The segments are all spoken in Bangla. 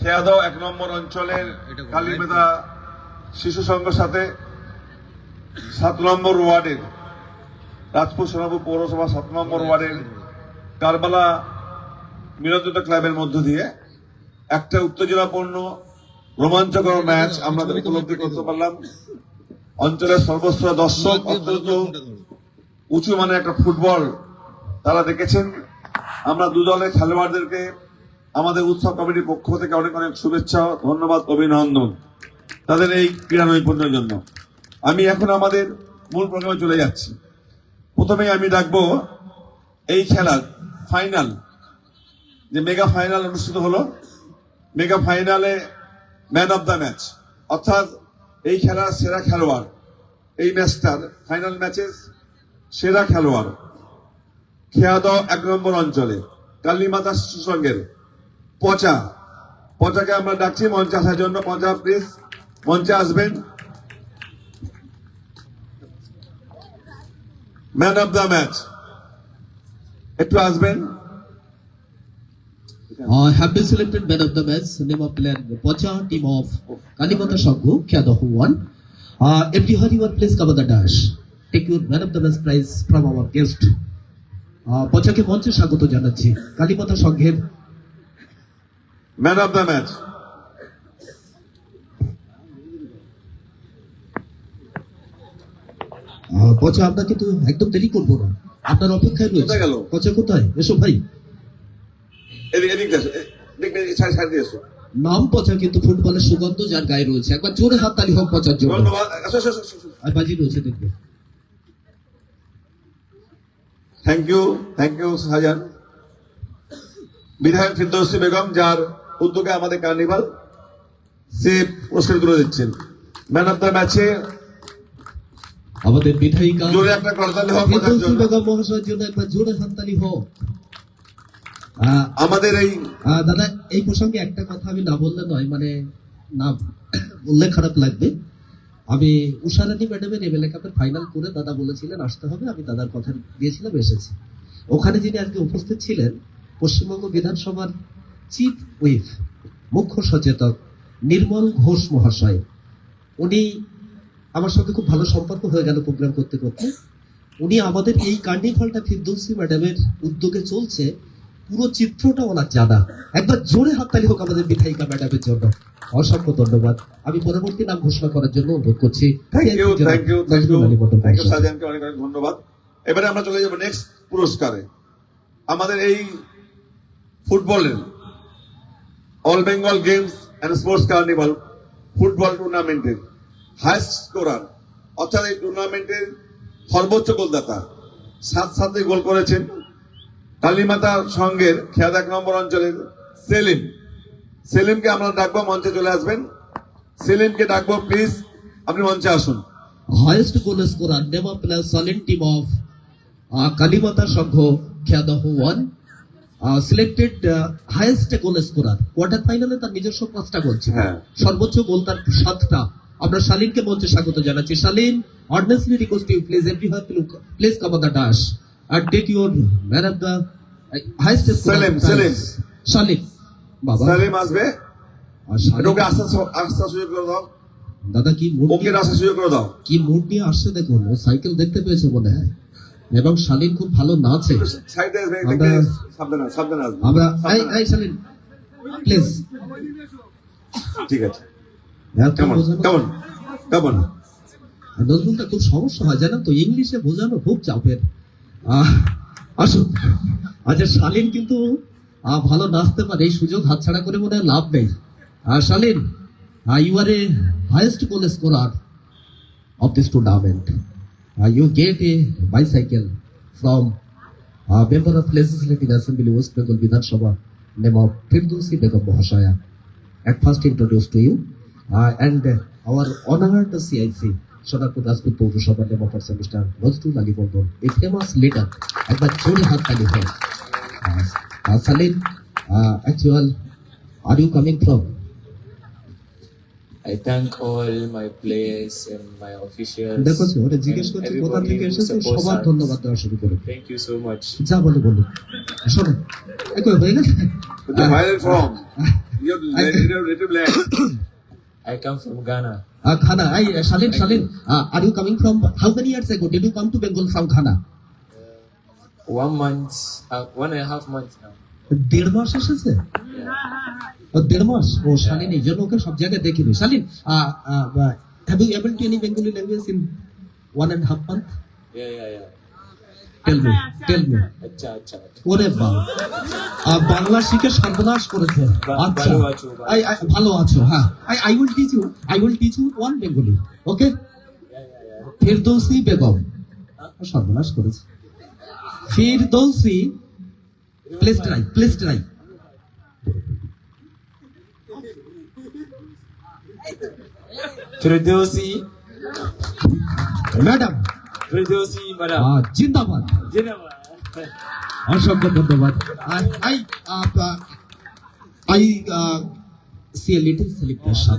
খেয়াদহ 1 নম্বর অঞ্চলের কালীমেদা শিশু সংঘের সাথে 7 নম্বর ওয়ার্ডের রাজপুর সোনাপুর পৌরসভা 7 নম্বর ওয়ার্ডের কারবালা মিলনযুদ্ধ ক্লাবের মধ্য দিয়ে একটা উত্তেজনাপূর্ণ রোমাঞ্চকর ম্যাচ আমরা উপলব্ধি করতে পারলাম। অঞ্চলের সর্বস্ব দর্শক অত্যন্ত উঁচু মানে একটা ফুটবল তারা দেখেছেন। আমরা দু দলের খেলোয়াড়দেরকে আমাদের উৎসব কমিটির পক্ষ থেকে অনেক অনেক শুভেচ্ছা, ধন্যবাদ, অভিনন্দন তাদের এই ক্রীড়া নৈপুণ্যের জন্য। আমি এখন আমাদের মূল প্রোগ্রামে চলে যাচ্ছি। প্রথমেই আমি ডাকবো এই খেলার ফাইনাল, যে মেগা ফাইনাল অনুষ্ঠিত হলো, মেগা ফাইনালে ম্যান অব দ্য ম্যাচ অর্থাৎ এই খেলার সেরা খেলোয়াড়, এই ম্যাচটার ফাইনাল ম্যাচের সেরা খেলোয়াড় খেয়াদহ 1 নম্বর অঞ্চলে কালীমাতা শিশু সংঘের পচাকে আমরা ডাকছি মঞ্চে আসার জন্য। পচা প্লিজ মঞ্চে আসবেন। ম্যান অব দ্য ম্যাচ একটু আসবেন। Have been selected man of the match. Name of player Pocha, team of Kalimata Sangho, Khyadah 1. MD Hariwar, please cover the dash. Take your man of the match prize from our guest. পচাকে মঞ্চে স্বাগত জানাচ্ছি। কালীমাতা সংঘের ম্যান অব দ্য ম্যাচ পচা, আমরা কিন্তু একদম দেরি করবো না, আপনার অপেক্ষায় রয়েছে। কোথায় গেল? পচা কোথায়? এসো ভাই। নাম পচা কিন্তু ফুটবলের সুগন্ধ যার গায়ে রয়েছে। একবার জোরে হাততালি হোক পচার জন্য। ধন্যবাদ। আর বাজি রয়েছে দেখবে। Thank you Shahjahan. বিধায়ক ফিরদৌসী বেগম যার উদ্যোগে আমাদের কার্নিভাল সে পুরস্কার তুলে দিচ্ছেন। ম্যান অব দ্য ম্যাচে আমাদের বিধায়িকা জোরে একটা করতালি হোক পচার ফিরদৌসী জন্য। বেগম মহাশয়ের জন্য একবার জোরে হাততালি হোক। আমাদের এই দাদা, এই প্রসঙ্গে একটা কথা আমি না বললে নয়, মানে না বললে খারাপ লাগবে। আমি উষারানী ম্যাডামের এমএলএ কাপের ফাইনাল করে দাদা বলেছিলেন আসতে হবে, আমি দাদার কথা দিয়েছিলাম, এসেছি। ওখানে যিনি আজকে উপস্থিত ছিলেন পশ্চিমবঙ্গ বিধানসভার চিফ হুইপ, মুখ্য সচেতক নির্মল ঘোষ মহাশয়, উনি আমার সঙ্গে খুব ভালো সম্পর্ক হয়ে গেল প্রোগ্রাম করতে করতে। উনি আমাদের এই কার্নিভালটা ফিরদৌসী ম্যাডামের উদ্যোগে চলছে, পুরো চিত্রটা ওনার জানা। একবার জোরে হাততালি হোক আমাদের বিধায়িকা ম্যাডামের জন্য। অসংখ্য ধন্যবাদ। আমি পরবর্তী নাম ঘোষণা করার জন্য অনুরোধ করছি। থ্যাংক ইউ শাহজাহানকে অনেক অনেক ধন্যবাদ। এবারে আমরা চলে যাবো নেক্সট পুরস্কারে। আমাদের এই ফুটবলের all Bengal games and sports carnival football টুর্নামেন্টের হাইস্ট স্কোরার অর্থাৎ এই টুর্নামেন্টের সর্বোচ্চ গোলদাতা 7 গোল করেছেন কালীমাতা সংঘের খেয়াদহ 1 নম্বর অঞ্চলের সেলিমকে আমরা ডাকবো, মঞ্চে চলে আসবেন। সেলিমকে ডাকবো, প্লিজ আপনি মঞ্চে আসুন। Highest goal scorer name of player Shalin team of Kalimata Sangha Kheyadaha 1 selected highest goal scorer. Quarter ফাইনালে তার নিজস্ব 5টা গোল ছিল, সর্বোচ্চ গোল তার 7টা। আমরা শালিনকে মঞ্চে স্বাগত জানাচ্ছি। শালিন, অর্ডিনেন্সলি request you please everyone please cover the dash and take your man of the highest Selim Shalin বাবা। সেলিম আসবে, আর শালিন- ওকে আস্তে সুযোগ করে দাও, দাদা কি মুড ওকে রাস্তা সুযোগ করে দাও। কি মুড নিয়ে আসছে দেখুন। ও সাইকেল দেখতে পেয়েছে মনে হয়, এবং শালিন খুব ভালো নাচে। সাইডে আসবে, আমরা- সাবধানে আসবে। আমরা এই শালিন প্লিজ। ঠিক আছে। কেমন নজরুলটা খুব সমস্যা হয় জানেন তো, ইংলিশে বোঝানো খুব চাপের। আসুন। আচ্ছা, শালিন কিন্তু ভালো নাচতে পারে, এই সুযোগ হাতছাড়া করে মনে হয় লাভ নেই। Shalin, you are a highest goal scorer of this tournament. You get a bicycle from member of Legislative Assembly West Bengal Vidhan Sabha name of Firdausi Begum Mahashaya. At first introduced to you and our honored CIC Sonarpur Rajput Paurosabha name of our Mr. Nazrul Ali Bondon, a famous leader. একবার জোরে হাততালি হোক। Salim, actual, are you coming from? I thank all my players and my officials. দেখো ওরা জিজ্ঞেস and করছে কোথা everybody থেকে who এসেছে, supports সবার us. ধন্যবাদ দেওয়া শুরু করে। Thank you so much. যা বলে বলুন। শোনো, একই হয়ে গেছে। Viral form your native land. I come from Ghana. Ghana. Shalin, are you coming from, how many years ago did you come to Bengal from Ghana? 1 month, 1.5 months now. 1.5 মাস এসেছে? Yeah. 1.5 মাস? ও শালিন, এই জন্য ওকে সব জায়গায় দেখিনি। শালিন, have you able to any Bengali language in 1.5 month? Yeah. Tell me. Acha. ওরে বাবা, বাংলা শিখে সর্বনাশ করেছে। আচ্ছা, ভালো আছো, ভালো আছো, হ্যাঁ। I will teach you one Bengali, okay? Yeah. Firdausi Begum, সর্বনাশ করেছে। Firdausi, please try. Firdausi, madam, madam. জিন্দাবাদ, Jinawad. অসংখ্য ধন্যবাদ। I see a little celebration.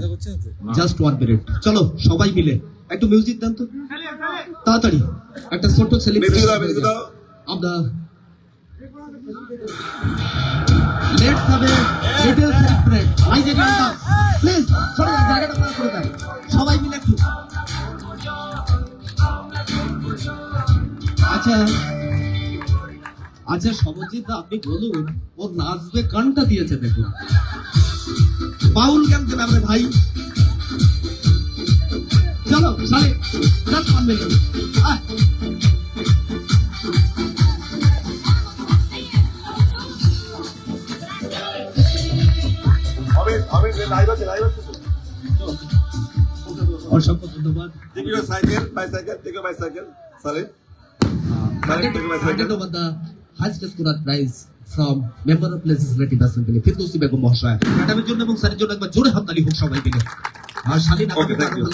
Just 1 minute. চলো সবাই মিলে একটু মিউজিক দেন তো তাড়াতাড়ি, একটা ছোট সেলিব্রেশন। আমরা let's have a little celebrate. Please সবাই জায়গাটা পার করে দেন, সবাই মিলে একটু। আচ্ছা সবজিৎ দা, আপনি বলুন ও নাচবে গানটা দিয়েছে দেখুন, বাউল গান দেবে ভাই। চলো সালে নাচ মানবে। অসংখ্য ধন্যবাদ। Take your bicycle, Saleh. Handed over the highest scorer prize from member of Legislative Assembly, Firdausi Begum মহাশয়। ম্যাডামের জন্য এবং স্যারের জন্য একবার জোরে হাততালি হোক সবাই মিলে। আর শালীন, Okay, thank you.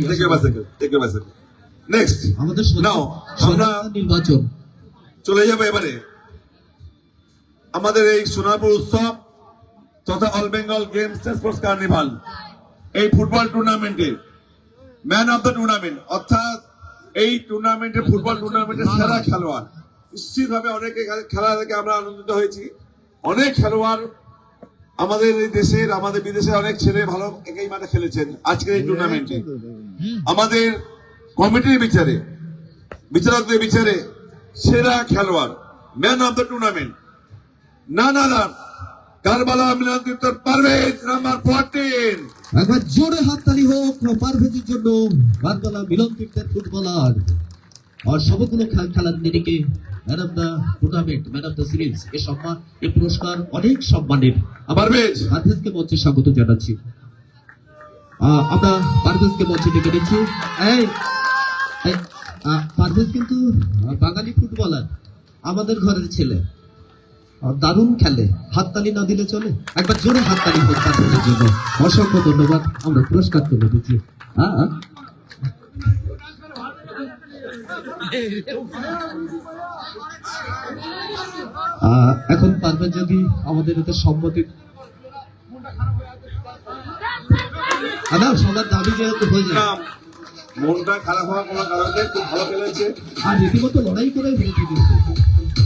Take your bicycle. Next. আমাদের Now, আমরা নির্বাচন চলে যাবো এবারে আমাদের এই সোনারপুর উৎসব তথা all Bengal games sports carnival, এই ফুটবল টুর্নামেন্টে ম্যান অফ দ্য টুর্নামেন্ট, অর্থাৎ এই টুর্নামেন্টে ফুটবল টুর্নামেন্টের সেরা খেলোয়াড়। নিশ্চিতভাবে অনেকে খেলা থেকে আমরা আনন্দিত হয়েছি। অনেক খেলোয়াড় আমাদের এই দেশের, আমাদের বিদেশের অনেক ছেলে ভালো একই মাঠে খেলেছেন আজকের এই টুর্নামেন্টে। আমাদের কমিটির বিচারকদের বিচারে সেরা খেলোয়াড়, man of the tournament, none other Karbala Milantirtha Parvez number 14। একবার জোরে হাততালি হোক পারভেজের জন্য, কারবালা মিলন তীর্থের ফুটবলার। আর সবগুলো খেলার নিরিখে man of the tournament, man of the series, এই সম্মান, এই পুরস্কার অনেক সম্মানের। পারভেজকে মঞ্চে স্বাগত জানাচ্ছি। আমরা পারভেজকে মঞ্চে ডেকে নিচ্ছি। পারভেজ কিন্তু বাঙালি ফুটবলার, আমাদের ঘরের ছেলে, দারুণ খেলে। হাততালি না দিলে চলে? একবার জোরে হাততালি হোক পারভেজের জন্য। অসংখ্য ধন্যবাদ। আমরা পুরস্কার তুলে দিচ্ছি। এখন পারভেজ যদি আমাদের এতে সম্মতি, সবার দাবি যেহেতু হয়ে যায়, মনটা খারাপ হওয়ার কোনো কারণ নেই, খুব ভালো খেলেছে আর রীতিমতো লড়াই করে হেরেছে, কিন্তু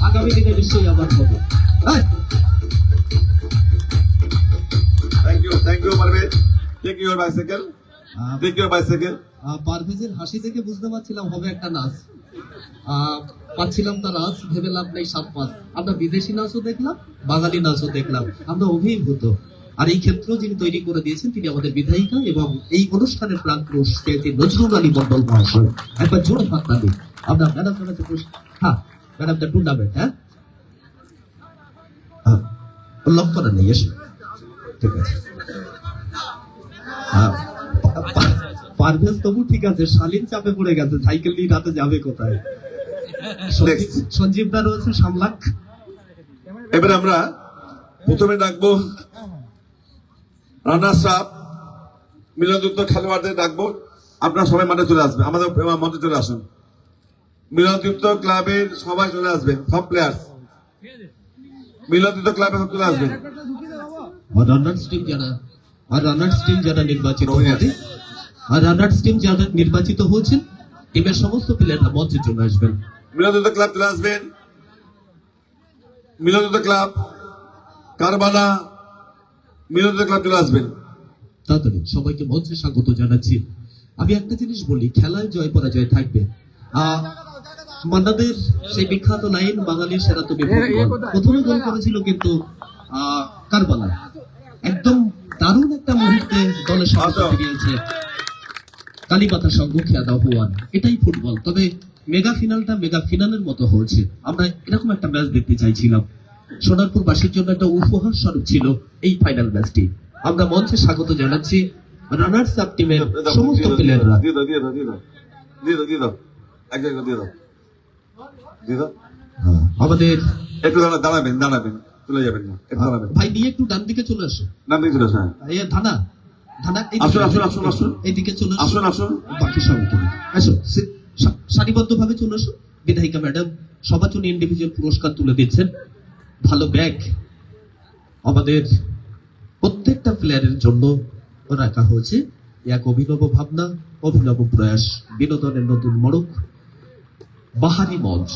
আগামী দিনে নিশ্চয়ই আবার হবে। Thank you Parvez. Take your bicycle. পারভেজের হাসি দেখে বুঝতে পারছিলাম হবে একটা নাচ, পাচ্ছিলাম না নাচ, ভেবে লাভ নেই 7 মাস। আমরা বিদেশি নাচও দেখলাম, বাঙালি নাচও দেখলাম, আমরা অভিভূত। আর এই ক্ষেত্র যিনি তৈরি করে দিয়েছেন তিনি আমাদের বিধায়িকা এবং এই অনুষ্ঠানের প্রাণ পুরুষ নজরুল আলী মন্ডল মহাশয়। একবার জোরে হাততালি। আমরা madam madam the tournament, lock করা নেই, এসে ঠিক আছে। পারভেজ তবু ঠিক আছে, শালীন চাপে পড়ে গেছে, সাইকেল নিয়ে রাতে যাবে কোথায়? সঞ্জীব দা রয়েছে সামলাক। এবারে আমরা প্রথমে ডাকবো রানার্স আপ মিলনযুক্ত খেলোয়াড়দের ডাকবো। আপনারা সবাই মাঠে চলে আসবেন, আমাদের মঞ্চে চলে আসুন। মিলনযুক্ত ক্লাবের সবাই চলে আসবেন, সব প্লেয়ার্স মিলনযুক্ত ক্লাবে সব চলে আসবেন। রানার্স টিম যারা নির্বাচিত হয়েছেন, টিমের সমস্ত প্লেয়াররা মঞ্চে চলে আসবেন। মিলনযুক্ত ক্লাব চলে আসবেন। মিলনযুক্ত ক্লাব কারবালা মিলন ক্লাব চলে আসবেন। তাড়াতাড়ি সবাইকে মঞ্চে স্বাগত জানাচ্ছি। আমি একটা জিনিস বলি, খেলায় জয় পরাজয় থাকবে। মান্নাদের সেই বিখ্যাত লাইন, বাঙালির সেরা তুমি ফুটবল, প্রথমে গোল করেছিল কিন্তু কারবালা। একদম দারুণ একটা মুহূর্তে দলের সামনে ফিরিয়েছে কালীপাতা সংঘ খেয়াদা হুয়ান। এটাই ফুটবল। তবে মেগা ফিনালটা মেগা ফিনালের মতো হয়েছে। আমরা এরকম একটা ম্যাচ দেখতে চাইছিলাম। সোনারপুরবাসীর জন্য একটা উপহার স্বরূপ ছিল এই ফাইনাল ম্যাচটি। আমরা মঞ্চে স্বাগত জানাচ্ছি রানার্স আপ টিমের সমস্ত প্লেয়াররা। দিয়ে দাও দিয়ে দাও দিয়ে দাও দিয়ে দাও দিয়ে দাও এক জায়গায় দিয়ে দাও দিয়ে দাও। আমাদের একটু দাঁড়াবেন দাঁড়াবেন, চলে যাবেন না, একটু দাঁড়াবেন। ভাই নিয়ে একটু ডান দিকে চলে আসো। নাম দিয়ে চলে আসেন। ধানা ধানা আসুন আসুন আসুন আসুন এইদিকে চলে আসো। আসুন আসুন। বাকি সবাই আসো, সারিবদ্ধ ভাবে চলে আসো। বিধায়িকা ম্যাডাম সবার জন্য ইন্ডিভিজুয়াল পুরস্কার তুলে দিচ্ছেন। ভালো ব্যাগ আমাদের প্রত্যেকটা প্লেয়ারের জন্য রাখা হয়েছে। এক অভিনব ভাবনা, অভিনব প্রয়াস, বিনোদনের নতুন মোড়ক, বাহারি মঞ্চ,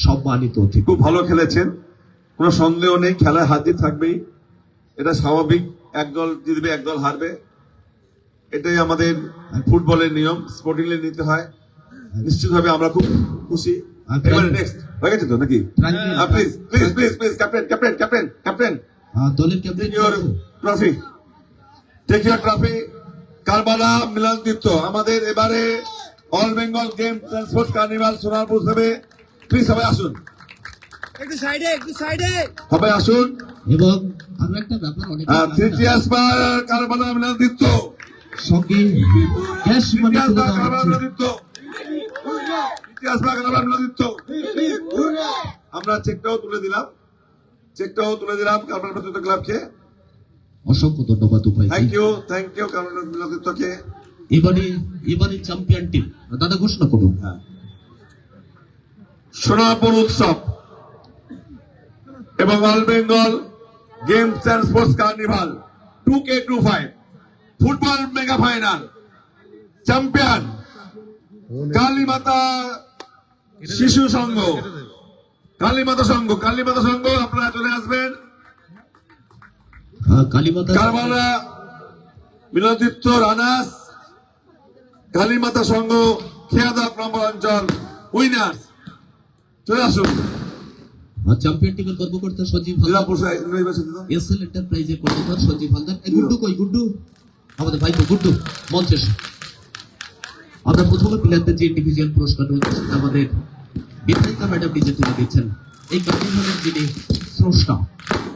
সম্মানিত অতিথি। খুব ভালো খেলেছেন, কোনো সন্দেহ নেই। খেলায় হার জিত থাকবেই, এটা স্বাভাবিক। একদল জিতবে একদল হারবে, এটাই আমাদের ফুটবলের নিয়ম। স্পোর্টিংলি নিতে হয়। নিশ্চিতভাবে আমরা খুব খুশি। এবারে নেক্সট হয়ে গেছে তো নাকি? Please please please please captain captain captain captain দলের captain your trophy, take your trophy. Karbala Milandipta আমাদের এবারে all Bengal game sports carnival Sonarpur হবে। প্লিজ সবাই আসুন, একটু সাইডে সবাই আসুন। এবং আরো একটা ব্যাপার, অনেক তৃতীয় স্পার কারবালা মিলনদীপ্ত, সঙ্গে ক্যাশ মানি তৃতীয় তুলে স্পার দেওয়া কারবালা হচ্ছে। মিলনদীপ্ত, তৃতীয় স্পার কারবালা মিলনদীপ্ত। আমরা চেকটাও তুলে দিলাম কারবালা মিলনদীপ্ত ক্লাবকে। অসংখ্য ধন্যবাদ উপায়। থ্যাংক ইউ কারবালা মিলনদীপ্তকে। এবারে চ্যাম্পিয়ন টিম দাদা ঘোষণা করুন। সোনারপুর উৎসব এবং all Bengal games and sports carnival 2K25 football mega final champion Kalimata Shishu Sangha, Kalimata Sangha. আপনারা চলে আসবেন। কালীমাতা কারবালা মিলনদীপ্ত রানার্স, কালীমাতা সংঘ খেয়াদা নম্বর অঞ্চল উইনার্স। চলে আসুন। চ্যাম্পিয়ন টিমের কর্মকর্তা সঞ্জীব জেলা হালদার, পরিষদ নির্বাচিত এসএল এন্টারপ্রাইজের কর্ণধার সঞ্জীব হালদার। এই গুড্ডু কই? গুড্ডু আমাদের ভাই তো গুড্ডু মঞ্চে এসো। আমরা প্রথমে প্লেয়ারদের যে ইন্ডিভিজুয়াল পুরস্কার রয়েছে সেটা আমাদের বিধায়িকা ম্যাডাম নিজে তুলে দিচ্ছেন। এই কার্নিভালের যিনি স্রষ্টা,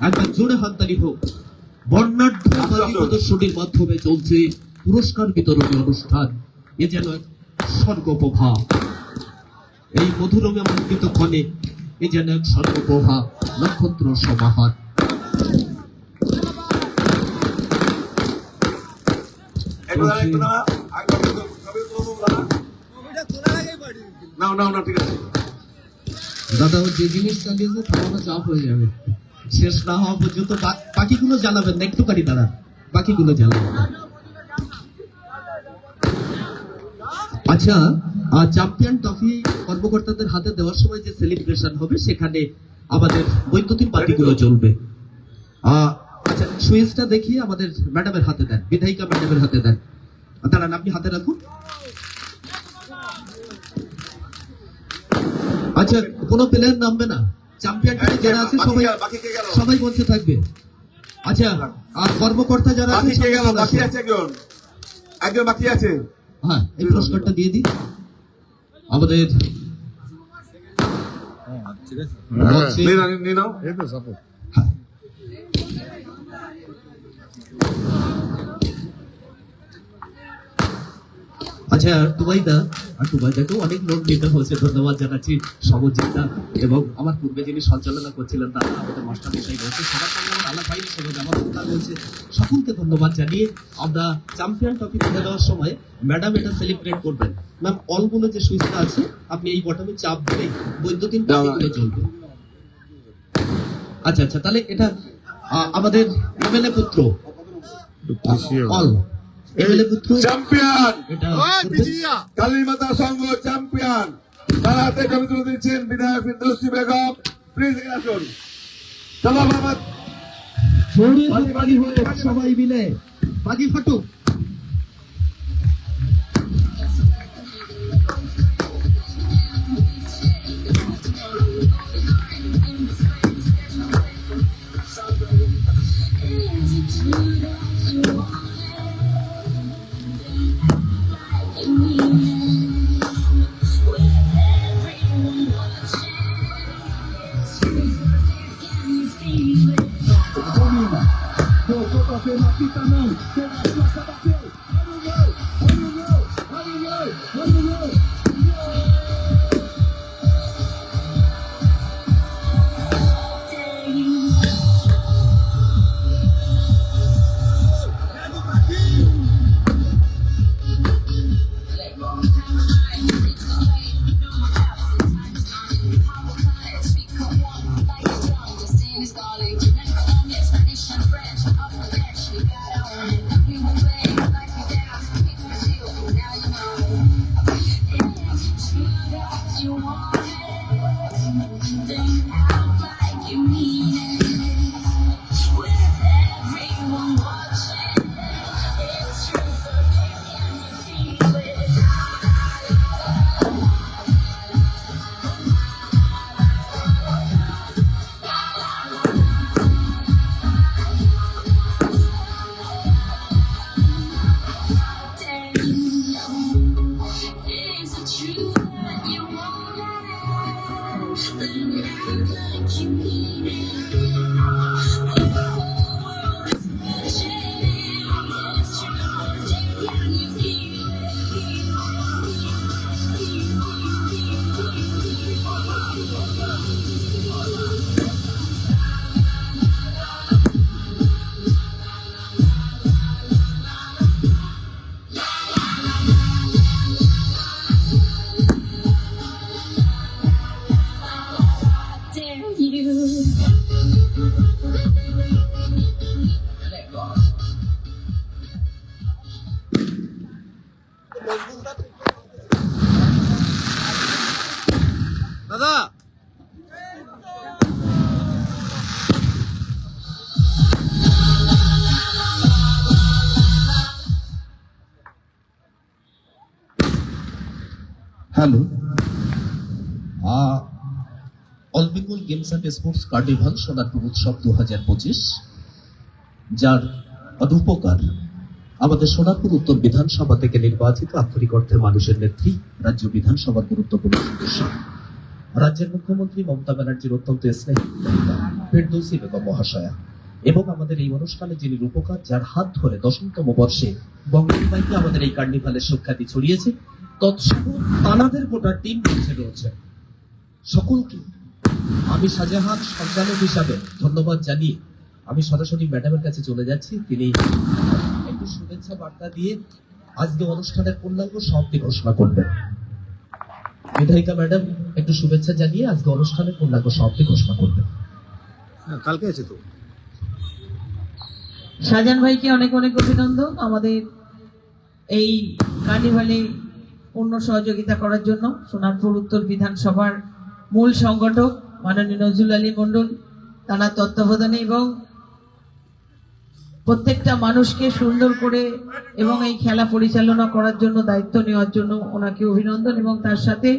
একবার জোরে হাততালি হোক। বর্ণাঢ্য প্রদর্শনীর মাধ্যমে চলছে পুরস্কার বিতরণী অনুষ্ঠান। এ যেন এক স্বর্গোপভা। এই মধুরমে আমন্ত্রিত ক্ষণে এ যেন এক স্বর্গোপভা, নক্ষত্র সমাহার। না ঠিক আছে। দাদা যে জিনিস চালিয়েছে থামানো চাপ হয়ে যাবে। শেষ না হওয়া পর্যন্ত বাকিগুলো জ্বালাবেন না, একটুখানি দাঁড়ান, বাকিগুলো জ্বালাবেন না। আচ্ছা, চ্যাম্পিয়ন ট্রফি কর্মকর্তাদের হাতে দেওয়ার সময় যে সেলিব্রেশন হবে সেখানে আমাদের বৈদ্যুতিন বাতিগুলো জ্বলবে। আচ্ছা, সুইচটা দেখিয়ে আমাদের ম্যাডামের হাতে দেন, বিধায়িকা ম্যাডামের হাতে দেন। দাঁড়ান, আপনি হাতে রাখুন। আচ্ছা, কোনো প্লেয়ার নামবে না। চ্যাম্পিয়ন টিমে যারা আছে সবাই মঞ্চে থাকবে। আচ্ছা, আর কর্মকর্তা যারা আছে একজন বাকি আছে। হ্যাঁ, এই পুরস্কারটা দিয়ে দিই আমাদের নিয়ে নাও। হ্যাঁ। আচ্ছা, টুবাইদাকেও অনেক লোক নিতে হয়েছে, ধন্যবাদ জানাচ্ছি। সমজিৎদা এবং আমার পূর্বে যিনি সঞ্চালনা করছিলেন তারা, আমাদের মাস্টার মিশাই রয়েছে, সবার সঙ্গে আমার আলাপ হয়নি, সেভাবে আমার কথা রয়েছে। সকলকে ধন্যবাদ জানিয়ে আমরা চ্যাম্পিয়ন ট্রফি তুলে দেওয়ার সময় ম্যাডাম এটা সেলিব্রেট করবেন। ম্যাম, অলগুলো যে সুইচটা আছে আপনি এই বটমে চাপ দিলেই বৈদ্যুতিন বাতিগুলো জ্বলবে। আচ্ছা, তাহলে এটা আমাদের এমএলএ পুত্র অল এমএলএ পুত্র চ্যাম্পিয়ন এটা কালীমাতা সংঘ চ্যাম্পিয়ন। তার হাতে ছবি তুলে দিচ্ছেন বিধায়ক ফিরদৌসী বেগম। প্লিজ আসুন। চলো বাবা। জোরে বাড়ি হোক সবাই মিলে, বাজি ফাটুক। দাদা hello, all Bengal games and sports carnival Sonarpur উৎসব 2025, যার রূপকার আমাদের সোনারপুর উত্তর বিধানসভা থেকে নির্বাচিত আক্ষরিক অর্থে মানুষের নেত্রী, রাজ্য বিধানসভার গুরুত্বপূর্ণ সদস্য, রাজ্যের মুখ্যমন্ত্রী মমতা ব্যানার্জির অত্যন্ত স্নেহী ফেরদৌসী বেগম মহাশয়া, এবং আমাদের এই অনুষ্ঠানে যিনি রূপকার, যার হাত ধরে 10তম বর্ষে বঙ্গবাইকে আমাদের এই কার্নিভালের সুখ্যাতি ছড়িয়েছে, তৎসহ তানাদের গোটা টিম বেঁচে রয়েছে, সকলকে আমি শাহজাহান সঞ্চালক হিসাবে ধন্যবাদ জানিয়ে আমি সরাসরি ম্যাডামের কাছে চলে যাচ্ছি। তিনি একটু শুভেচ্ছা বার্তা দিয়ে আজকে অনুষ্ঠানের পূর্ণাঙ্গ সমাপ্তি ঘোষণা করবেন। বিধায়িকা ম্যাডাম একটু শুভেচ্ছা জানিয়ে আজকে অনুষ্ঠানের পূর্ণাঙ্গ সমাপ্তি ঘোষণা করবেন। কালকে আছে তো। শাহজাহান ভাইকে অনেক অনেক অভিনন্দন আমাদের এই কার্নিভালে পূর্ণ সহযোগিতা করার জন্য। সোনারপুর উত্তর বিধানসভার মূল সংগঠক মাননীয় নজরুল আলী মন্ডল, তার তত্ত্বাবধানে এবং প্রত্যেকটা মানুষকে সুন্দর করে এবং এই খেলা পরিচালনা করার জন্য দায়িত্ব নেওয়ার জন্য ওনাকে অভিনন্দন, এবং তার সাথে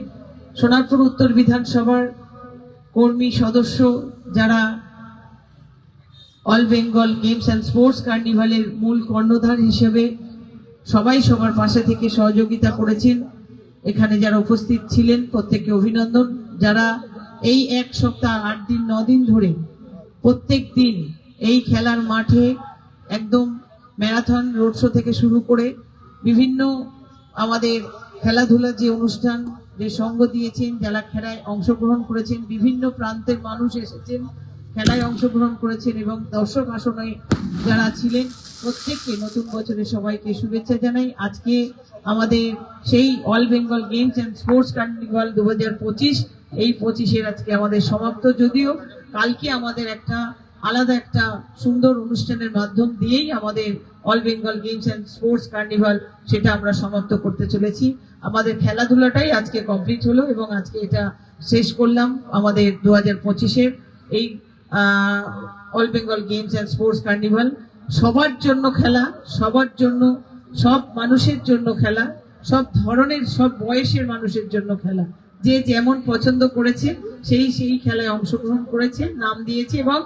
সোনারপুর উত্তর বিধানসভার কর্মী সদস্য যারা all Bengal games and sports কার্নিভালের মূল কর্ণধার হিসেবে সবাই সবার পাশে থেকে সহযোগিতা করেছেন, এখানে যারা উপস্থিত ছিলেন প্রত্যেককে অভিনন্দন। যারা এই 1 সপ্তাহ 8 দিন 9 দিন ধরে প্রত্যেক দিন এই খেলার মাঠে একদম ম্যারাথন রোড শো থেকে শুরু করে বিভিন্ন আমাদের খেলাধুলার যে অনুষ্ঠান যে সঙ্গ দিয়েছেন, যারা খেলায় অংশগ্রহণ করেছেন, বিভিন্ন প্রান্তের মানুষ এসেছেন খেলায় অংশগ্রহণ করেছেন, এবং দর্শক আসনে যারা ছিলেন প্রত্যেককে নতুন বছরে সবাইকে শুভেচ্ছা জানাই। আজকে আমাদের সেই all Bengal games and sports carnival 2025, এই 25-এর আজকে আমাদের সমাপ্ত, যদিও কালকে আমাদের একটা আলাদা একটা সুন্দর অনুষ্ঠানের মাধ্যম দিয়েই আমাদের all Bengal games and sports carnival সেটা আমরা সমাপ্ত করতে চলেছি। আমাদের খেলাধুলাটাই আজকে কমপ্লিট হলো এবং আজকে এটা শেষ করলাম আমাদের 2025-এর এই all Bengal games and sports carnival সবার জন্য খেলা, সবার জন্য, সব মানুষের জন্য খেলা, সব ধরনের, সব বয়সের মানুষের জন্য খেলা। যে যেমন পছন্দ করেছে সেই খেলায় অংশগ্রহণ করেছে, নাম দিয়েছে এবং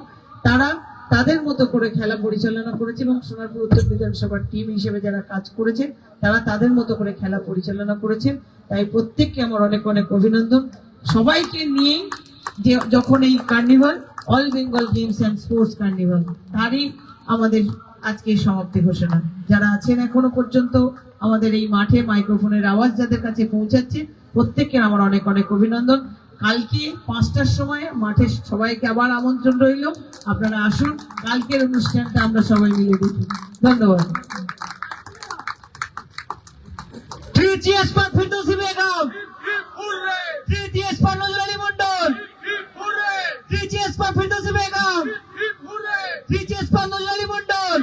তারা তাদের মতো করে খেলা পরিচালনা করেছে এবং সোনারপুর উত্তর বিধানসভার টিম হিসেবে যারা কাজ করেছে তারা তাদের মতো করে খেলা পরিচালনা করেছেন। তাই প্রত্যেককে আমার অনেক অনেক অভিনন্দন। সবাইকে নিয়ে যে যখন এই carnival all Bengal games and sports carnival, তারই আমাদের আজকে সমাপ্তি ঘোষণা। যারা আছেন এখনো পর্যন্ত আমাদের এই মাঠে মাইক্রোফোনের আওয়াজ যাদের কাছে পৌঁছাচ্ছে প্রত্যেককে আমার অনেক অনেক অভিনন্দন। কালকে 5টার সময় মাঠে সবাইকে আবার আমন্ত্রণ রইল, আপনারা আসুন, কালকের অনুষ্ঠানটা আমরা সবাই মিলে দেখি। ধন্যবাদ। Three cheers for Firdausi Begum. Three cheers for Nazrul Ali Mondol. Three cheers for Firdausi Begum. Three cheers for Nazrul Ali Mondol.